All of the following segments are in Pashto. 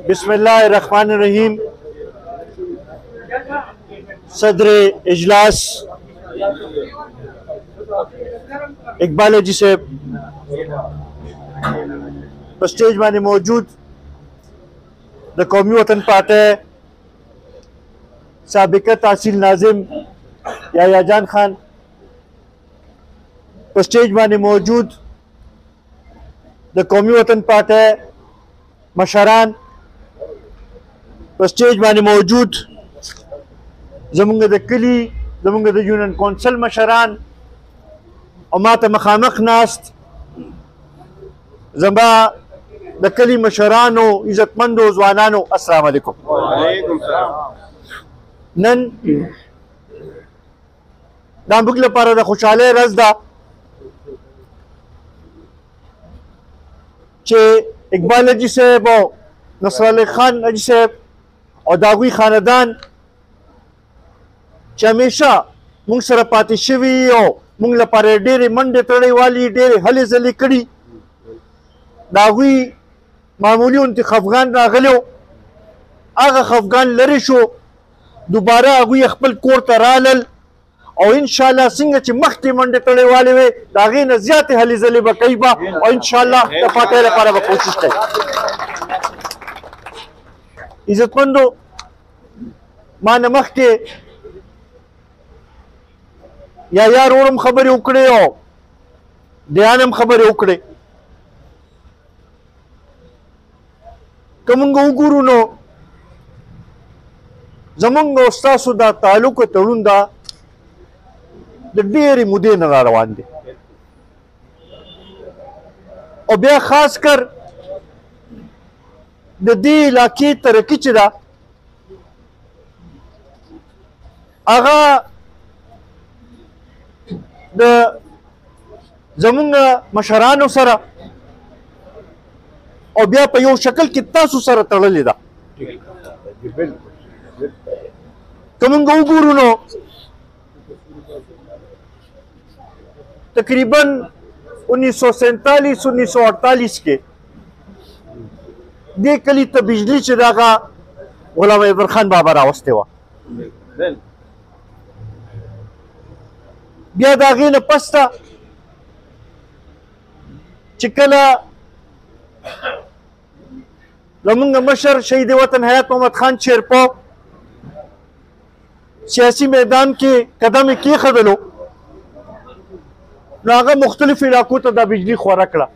बिस्मिल्लाहिर्रहमानिर्रहीम। सदर इजलास इकबाल हाजी साहब स्टेज माने मौजूद द कौमी वतन पार्टी साबिका तहसील नाजिम याया जान खान स्टेज माने मौजूद द कौमी वतन पार्टी मशरान स्टेज माने मौजूद जमुंग द कली जमुंग द यूनियन कौंसल मशरान और माता मखामख नास्त जमा द कली मशरानो इज्जतमंदो जवानानो अस्सलाम वालेकुम। नन दामुक लपारा द खुशहाली रज दा चे इकबाल हाजी साहब और नसर अली खान हाजी साहब और दागुई खानदान चे हमेशा मुंग सर पाती शवी और मुंग लपारे डेरे मंडे तड़े वाली डेरे हले जले कड़ी दागुई मामूली उनके खफगान रागलो आगा खफगान लरे शो दोबारा अगुई अखपल कोर तरालल और इंशाल्लाह सिंह चे मख्ती मंडे तड़े वाले वे दागे न ज्यादा हले जले बकईबा और इंशाल्लाह तफाते लपारा कोशिश करे। इज्जतमंदो मा नमख के या यार ओरम खबर उकड़े हो ध्यानम खबर उकड़े कमुंग उगुरु नो जमुंग उस्तासु दा तालुक तड़ुन दा द डेरी मुदे न रवान दे और बिया खास कर द दी इलाके तरक्की चदा आगा द जमुंग मशरानो सरा और बिया पे यो शक्ल कितना सुसर तड़ले दा कमुंग उगुरु नो तकरीबन 1947-1948 के दे कली तो बिजली चदागा गुलाम इब्राहिम खान बाबा रावस्ते हुआ बिया दागे न पस्ता चिकला लमुंग मशर शहीद वतन हयात मोहम्मद खान शेरपो सियासी मैदान के कदम के खदलो नागा मुख्तलिफ इलाकों तो दा बिजली खोरा कड़ा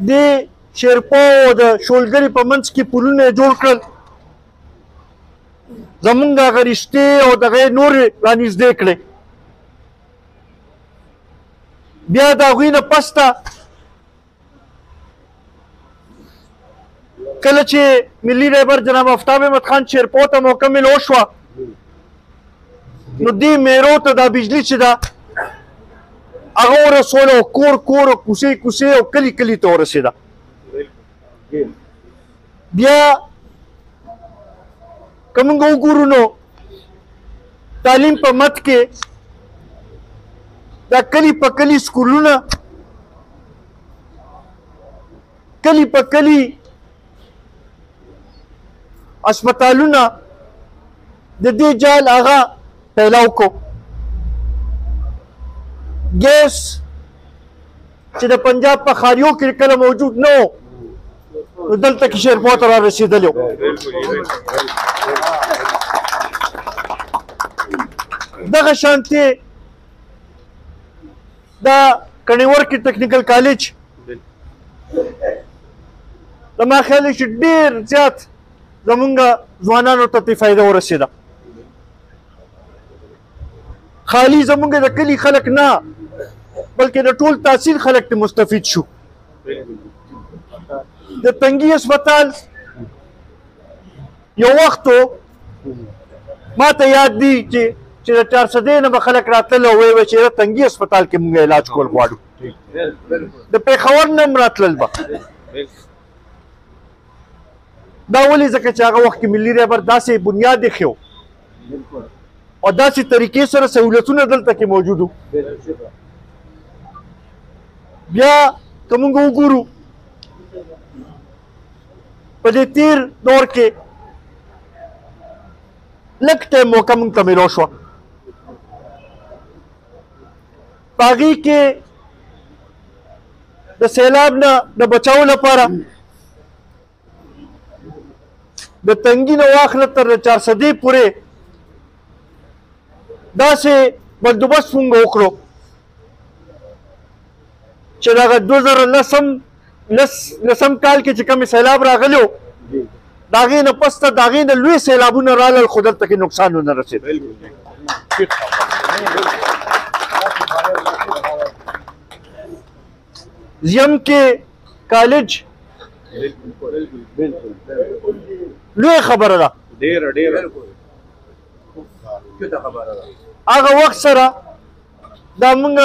दे शेरपो द शोलगरी पमंस की पुलू ने जोड़ कर जमुंगा अगर रिश्ते और दगे नूर रानीस देख ले बिया दागुई न पस्ता कल चे मिली रहबर जनाब आफ्ताब अहमद खान शेरपो ता मुकम्मिल ओशवा नुदी मेरो तो दा बिजली चदा अगोर सोलो कोर कोर कुसे कुसे और कली कली तो रसेदा बिया कमुंगो गुरु नो तालीम पर मत के दा कली पकली स्कूलुना कली पकली अस्पतालुना दे जाल आगा पहलाव को गैस चिदा पंजाब पर खारियों की कल मौजूद नो दल तक शेर बहुत रसीद लो दगा शांति दा कणिवर की टेक्निकल कॉलेज लमा ख्याल ढेर ज्यादा जमुंगा जवानानो तती फायदा हो रसीदा खाली जमुंगे द कली खलक ना बल्कि द टोल तहसील खलक ते मुस्तफीद शु द तंगी अस्पताल यो वक्त मा ते याद दी कि 400 न खलक रातल वे वे चे तंगी अस्पताल के मुंगे इलाज कोल वाडू द पेखवर नम रातल बा दावली जके चागा वक्त की मिली रे बर्दाश्त बुनियाद देखियो और दासी तरीके से सहूलतों दल तक मौजूद हो या که موږ وګورو په دې تیر دور کې لږ ټایم موقع موږ ته میلاو شوه په هغې کې د سیلاب نه د بچاو لپاره د تنګي نه واخله تر 400 پورې داسې بندوبست موږ وکړو چې دغه 2010 کال کې چې کومې سیلاب راغلی و د هغې نه پس ته د هغې نه لوی سیلابونه رالل خو دلته کې نقصان ونه رسېد زیم کې کالج لوی خبره ده هغه وخت سره دا موږ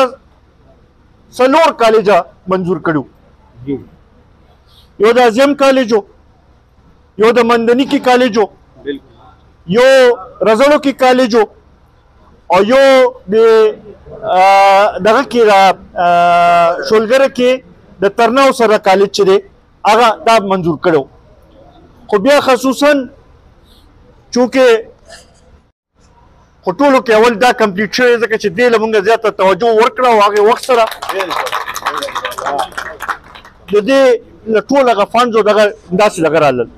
4 کالجه منظور کړو یو د زیم کالج یو د مندني کې کالج یو رزړو کې کالج او یو د دغه کې شولګره کې د ترناو سره کالج چې دی هغه دا منظور کړو خو بیا خصوصا چونکې خو ټولو کې اول دا کمپلیټ شوی ځکه چې دې له موږ زیاته توجه ورکړه او هغې وخت سره د دې له ټول هغه فنډز دغه داسې دغه رالل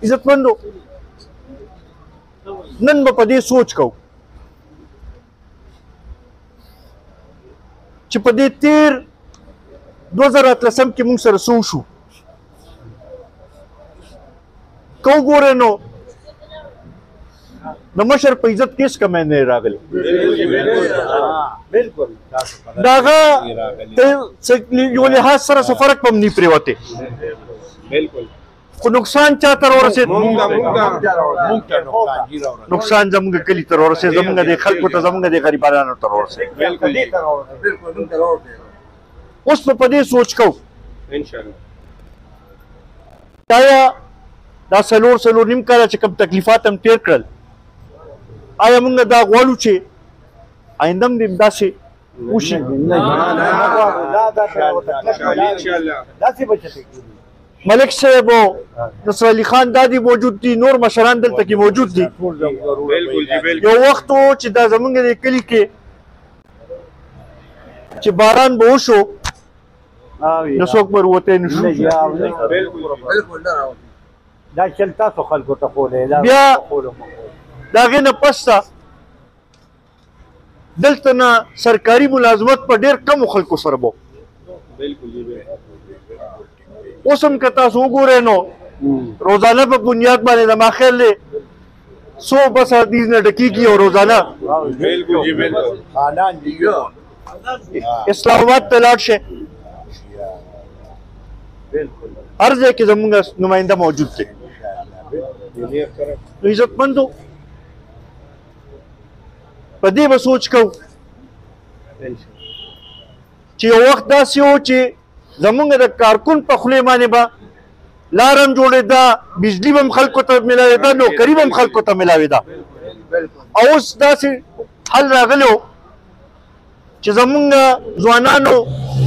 عزتمندو نن به په دې سوچ کوو چې په دې تیر 2013 کې موږ سره څه وشو که وګورئ نو د مشر په عزت کې هېڅ کمی نه راغلی د هغه یو لحاظ سره څه فرق به هم نه پرېوتی خو نقصان چا ته راورسېد نقصان زموږ کلي ته راورسېد زموږ د خلکو ته زموږ د غریبانو ته راورسېد اوس به په دې سوچ کوو آیا دا 4 نیم کاله چې کوم تکلیفات هم تېر کړل آیا موږ دا غواړو چې آینده هم داسې وشي ملک صاحب او نصر علي خان دادی موجود دي نور مشران دلته کې موجود دي یو وخت و چې دا زموږ د کلي کې چې باران به وشو نو څوک به وروتی نه شو بیا د هغې نه پس ته دلته نه سرکاري ملازمت په ډېر کمو خلکو سره به اوس هم که تاسو وګورئ نو روزانه په بنیاد باندې د ما خیال دی 100 بس حدیث نه ډکېږي او روزانه اسلام آباد ته لاړ شئ هر ځای کې زموږ نماینده موجود دی نو عزتمندو په دې به سوچ کوو چې یو وخت داسې و چې زموږ د کارکون په خولې باندې به لار هم جوړېده بجلي به هم خلکو ته میلاوېده نوکري به هم خلکو ته میلاوېده او اوس داسې حل راغلی و چې زموږ ځوانانو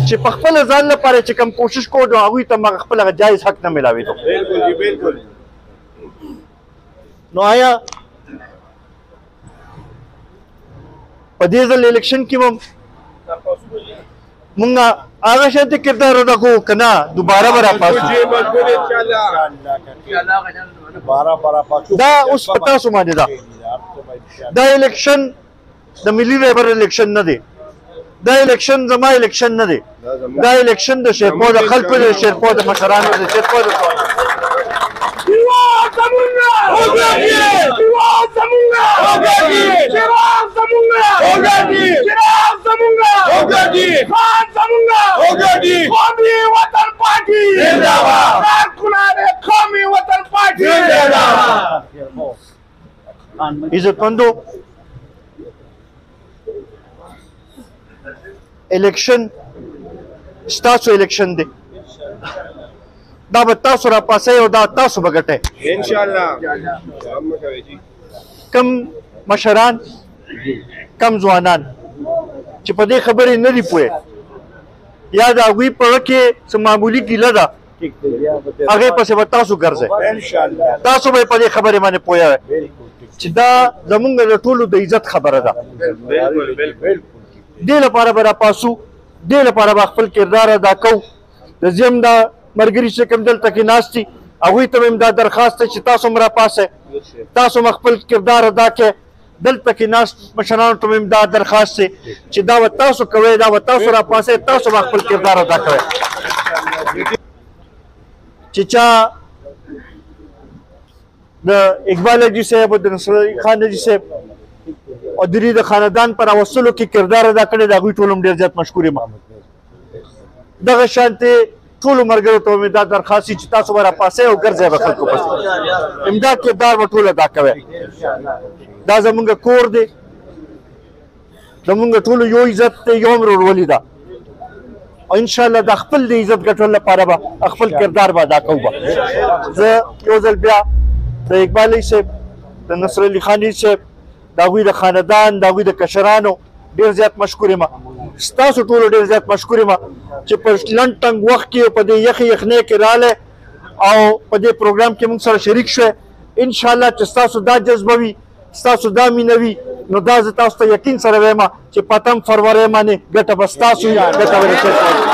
چې په خپله ځان لپاره چې کوم کوشش کوو نو هغوی ته هغه خپل هغه جایز حق نه میلاوېدو نو آیا په دې ځل الیکشن کې هم مونږ هغه شانتي کردار ادا کوو که نه دوباره به راپاسو دا اوس په تاسو باندې ده دا الیکشن د ملي رهبر الیکشن نه دی دا الیکشن زما الیکشن نه دی دا الیکشن د شیرپو د خلکو د شیرپو د مشرانو د شیرپو د عزتمندو الیکشن ستاسو الیکشن دی دا به تاسو راپاسئ او دا تاسو به ګټئ انشاءالله کم مشران کم ځوانان چې په دې خبرې نه دي پوهې یا د هغوی په زړه کې څه معمولي ګیله ده هغې پسې به تاسو ګرځئ تاسو به یې په دې خبرې باندې پوهیږئ چې دا زمونږ د ټولو د عزت خبره ده دې لپاره به راپاسو دې لپاره به خپل کردار ادا کوو د زم دا ملګري چې کوم دلته کې ناست دي هغوی ته به دا درخواست دی چې تاسو هم راپاسئ تاسو هم خپل کردار ادا کړئ دلته کې ناست مشرانو ته هم دا درخواست دی چې دا به تاسو کوئ دا به تاسو راپاسئ تاسو به خپل کردار ادا کوئ چې چا د اقبال حاجي صاحب او د نصر خان حاجي صاحب او د دوی د خاندان په راوستلو کې کردار ادا کړی د هغوی ټول هم ډېر زیات مشکور یم دغه شانتې ټولو ملګرو ته مې دا درخواست چې تاسو به راپاسئ او ګرځئ به خلکو پسې همدا کردار به ټول ادا کوئ دا زمونږ کور دی زمونږ ټولو یو عزت دی یو هم ورورولي ده او انشاءالله د خپل د عزت ګټلو لپاره به خپل کردار به ادا کوو به زه یو ځل بیا د اقبال حاجي صاحب د نصر علي خان حاجي صاحب د هغوی د خاندان د هغوی د کشرانو ډېر زیات مشکور یم ستاسو ټولو ډېر زیات مشکور یم چې په لنډ ټنګ وخت کې په دې یخې یخنۍ کې راغلی او په دې پروګرام کې موږ سره شریک شوی انشاءالله چې ستاسو دا جذبه وي ستاسو دا مینه وي نو دا زه تاسو ته یقین سره وایم چې په 8 فروری باندې ګټه به ستاسو وي ګټه به